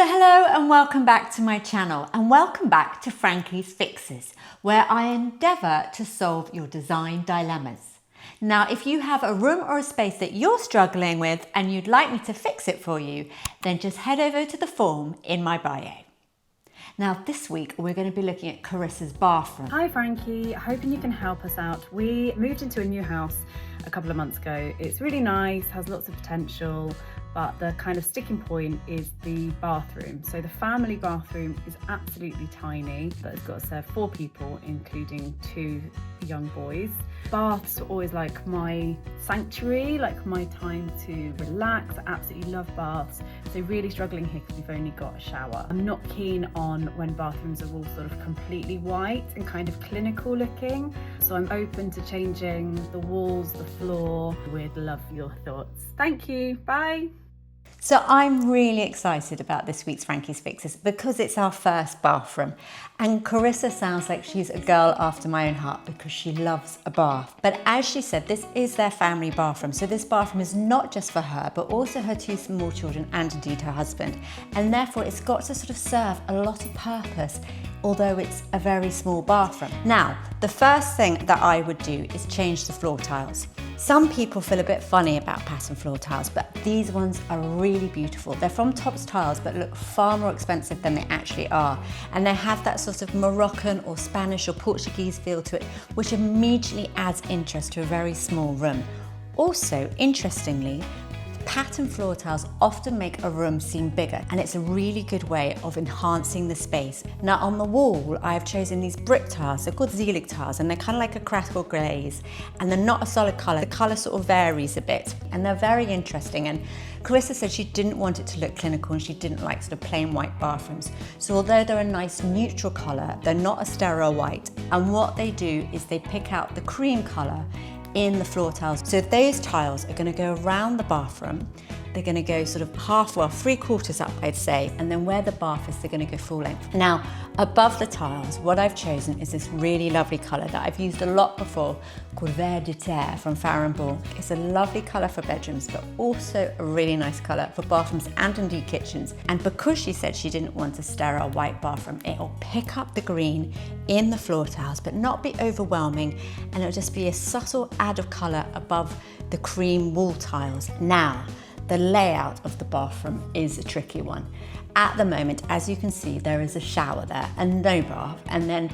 So hello and welcome back to my channel, and welcome back to Frankie's Fixes, where I endeavour to solve your design dilemmas. Now, if you have a room or a space that you're struggling with and you'd like me to fix it for you, then just head over to the form in my bio. Now this week we're going to be looking at Charissa's bathroom. Hi Frankie, hoping you can help us out. We moved into a new house a couple of months ago. It's really nice, has lots of potential, but the kind of sticking point is the bathroom. So the family bathroom is absolutely tiny, but it's got to serve 4 people, including 2 young boys. Baths are always like my sanctuary, like my time to relax. I absolutely love baths. So really struggling here because we've only got a shower. I'm not keen on when bathrooms are all sort of completely white and kind of clinical looking. So I'm open to changing the walls, the floor. We'd love your thoughts. Thank you, bye. So I'm really excited about this week's Frankie's Fixes because it's our first bathroom, and Charissa sounds like she's a girl after my own heart because she loves a bath. But as she said, this is their family bathroom, so this bathroom is not just for her but also her 2 small children and indeed her husband, and therefore it's got to sort of serve a lot of purpose, although it's a very small bathroom. Now, the first thing that I would do is change the floor tiles. Some people feel a bit funny about pattern floor tiles, but these ones are really beautiful. They're from Tops Tiles, but look far more expensive than they actually are. And they have that sort of Moroccan or Spanish or Portuguese feel to it, which immediately adds interest to a very small room. Also, interestingly, pattern floor tiles often make a room seem bigger, and it's a really good way of enhancing the space. Now on the wall, I've chosen these brick tiles. They're called Zelig tiles, and they're kind of like a crackle glaze, and they're not a solid colour. The colour sort of varies a bit, and they're very interesting. And Charissa said she didn't want it to look clinical, and she didn't like sort of plain white bathrooms. So although they're a nice neutral colour, they're not a sterile white. And what they do is they pick out the cream colour in the floor tiles. So those tiles are going to go around the bathroom. They're going to go sort of half, well, 3/4 up, I'd say, and then where the bath is, they're going to go full length. Now, above the tiles, what I've chosen is this really lovely colour that I've used a lot before, called Vert de Terre from Farrow & Ball. It's a lovely colour for bedrooms, but also a really nice colour for bathrooms and indeed kitchens. And because she said she didn't want a sterile white bathroom, it'll pick up the green in the floor tiles, but not be overwhelming, and it'll just be a subtle add of colour above the cream wall tiles. Now, the layout of the bathroom is a tricky one. At the moment, as you can see, there is a shower there and no bath, and then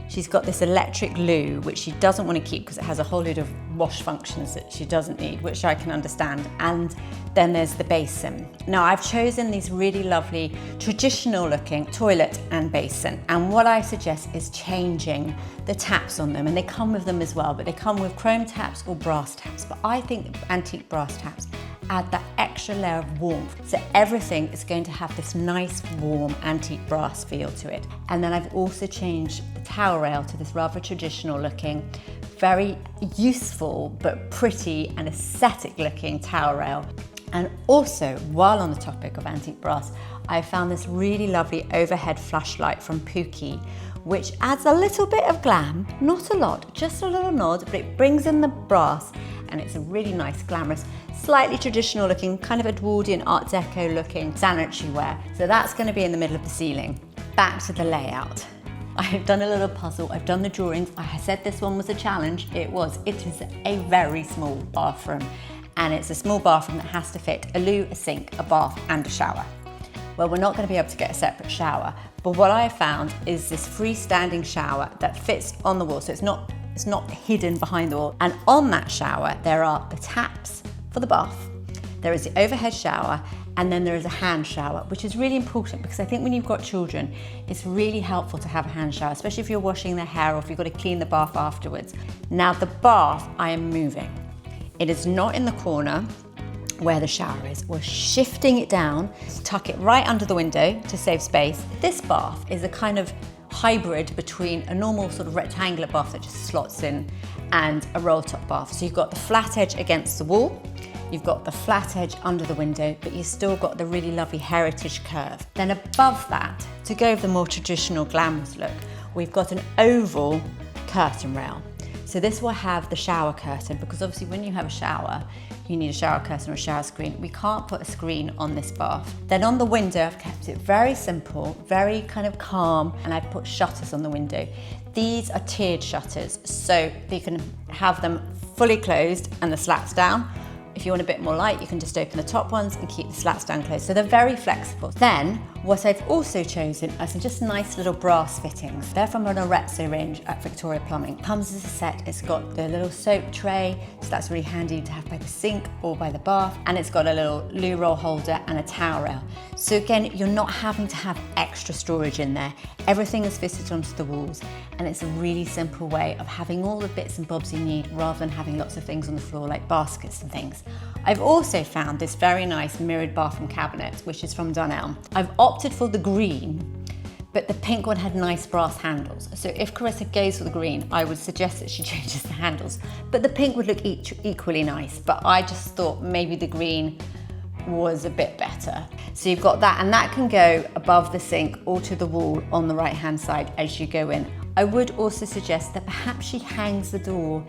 she's got this electric loo, which she doesn't want to keep because it has a whole load of wash functions that she doesn't need, which I can understand. And then there's the basin. Now I've chosen these really lovely traditional looking toilet and basin, and what I suggest is changing the taps on them, and they come with them as well, but they come with chrome taps or brass taps. But I think antique brass taps add that extra layer of warmth. So everything is going to have this nice warm antique brass feel to it. And then I've also changed the towel rail to this rather traditional looking, very useful but pretty and aesthetic looking towel rail. And also, while on the topic of antique brass, I found this really lovely overhead flashlight from Pookie, which adds a little bit of glam, not a lot, just a little nod, but it brings in the brass, and it's a really nice, glamorous, slightly traditional looking, kind of Edwardian Art Deco looking sanitary ware. So that's going to be in the middle of the ceiling. Back to the layout. I've done a little puzzle, I've done the drawings. I said this one was a challenge. It was. It is a very small bathroom, and it's a small bathroom that has to fit a loo, a sink, a bath and a shower. Well, we're not going to be able to get a separate shower, but what I found is this freestanding shower that fits on the wall, so it's not hidden behind the wall. And on that shower, there are the taps for the bath, there is the overhead shower, and then there is a hand shower, which is really important because I think when you've got children, it's really helpful to have a hand shower, especially if you're washing their hair or if you've got to clean the bath afterwards. Now, the bath I am moving. It is not in the corner where the shower is. We're shifting it down, tuck it right under the window to save space. This bath is a kind of hybrid between a normal sort of rectangular bath that just slots in and a roll top bath. So you've got the flat edge against the wall, you've got the flat edge under the window, but you've still got the really lovely heritage curve. Then above that, to go with the more traditional glamorous look, we've got an oval curtain rail. So this will have the shower curtain, because obviously when you have a shower, you need a shower curtain or a shower screen. We can't put a screen on this bath. Then on the window, I've kept it very simple, very kind of calm, and I've put shutters on the window. These are tiered shutters, so you can have them fully closed and the slats down. If you want a bit more light, you can just open the top ones and keep the slats down closed. So they're very flexible. Then, what I've also chosen are some just nice little brass fittings. They're from an Arezzo range at Victoria Plumbing. Comes as a set, it's got the little soap tray, so that's really handy to have by the sink or by the bath. And it's got a little loo roll holder and a towel rail. So again, you're not having to have extra storage in there. Everything is fitted onto the walls, and it's a really simple way of having all the bits and bobs you need rather than having lots of things on the floor like baskets and things. I've also found this very nice mirrored bathroom cabinet, which is from Dunelm. I've opted for the green, but the pink one had nice brass handles. So if Charissa goes for the green, I would suggest that she changes the handles. But the pink would look equally nice, but I just thought maybe the green was a bit better. So you've got that, and that can go above the sink or to the wall on the right-hand side as you go in. I would also suggest that perhaps she hangs the door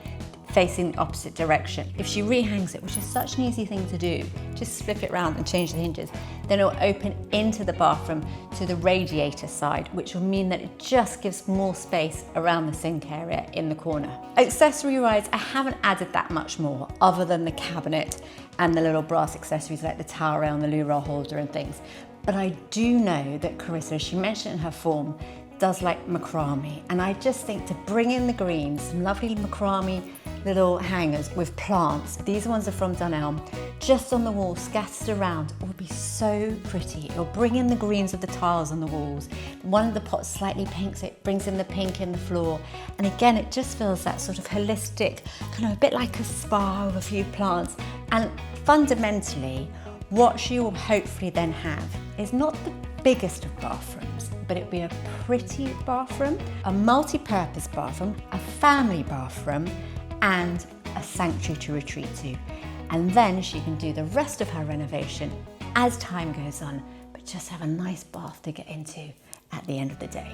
facing the opposite direction. If she rehangs it, which is such an easy thing to do, just flip it around and change the hinges, then it'll open into the bathroom to the radiator side, which will mean that it just gives more space around the sink area in the corner. Accessory-wise, I haven't added that much more other than the cabinet and the little brass accessories like the towel rail and the loo roll holder and things. But I do know that Charissa, she mentioned in her form, does like macrame, and I just think to bring in the greens, some lovely macrame little hangers with plants. These ones are from Dunelm, just on the wall, scattered around. It would be so pretty. It'll bring in the greens of the tiles on the walls. One of the pots slightly pink, so it brings in the pink in the floor. And again, it just feels that sort of holistic, kind of a bit like a spa with a few plants. And fundamentally, what she will hopefully then have is not the biggest of bathrooms, but it'll be a pretty bathroom, a multi-purpose bathroom, a family bathroom, and a sanctuary to retreat to. And then she can do the rest of her renovation as time goes on, but just have a nice bath to get into at the end of the day.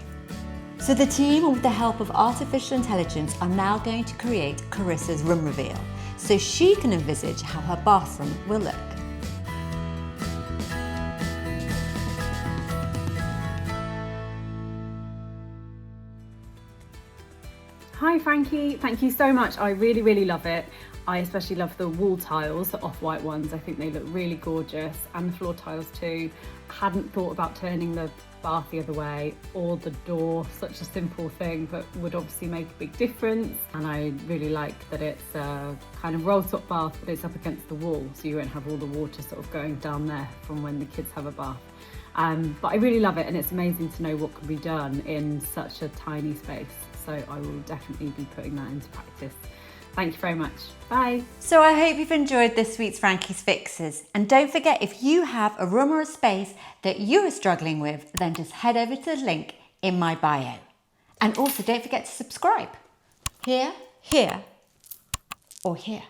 So the team, with the help of artificial intelligence, are now going to create Charissa's room reveal, so she can envisage how her bathroom will look. Hi Frankie, thank you so much. I really, really love it. I especially love the wall tiles, the off-white ones. I think they look really gorgeous, and the floor tiles too. I hadn't thought about turning the bath the other way or the door, such a simple thing, but would obviously make a big difference. And I really like that it's a kind of roll top bath, but it's up against the wall, so you won't have all the water sort of going down there from when the kids have a bath. But I really love it, and it's amazing to know what can be done in such a tiny space. So I will definitely be putting that into practice. Thank you very much. Bye. So I hope you've enjoyed this week's Frankie's Fixes. And don't forget, if you have a room or a space that you are struggling with, then just head over to the link in my bio. And also don't forget to subscribe. Here, here, or here.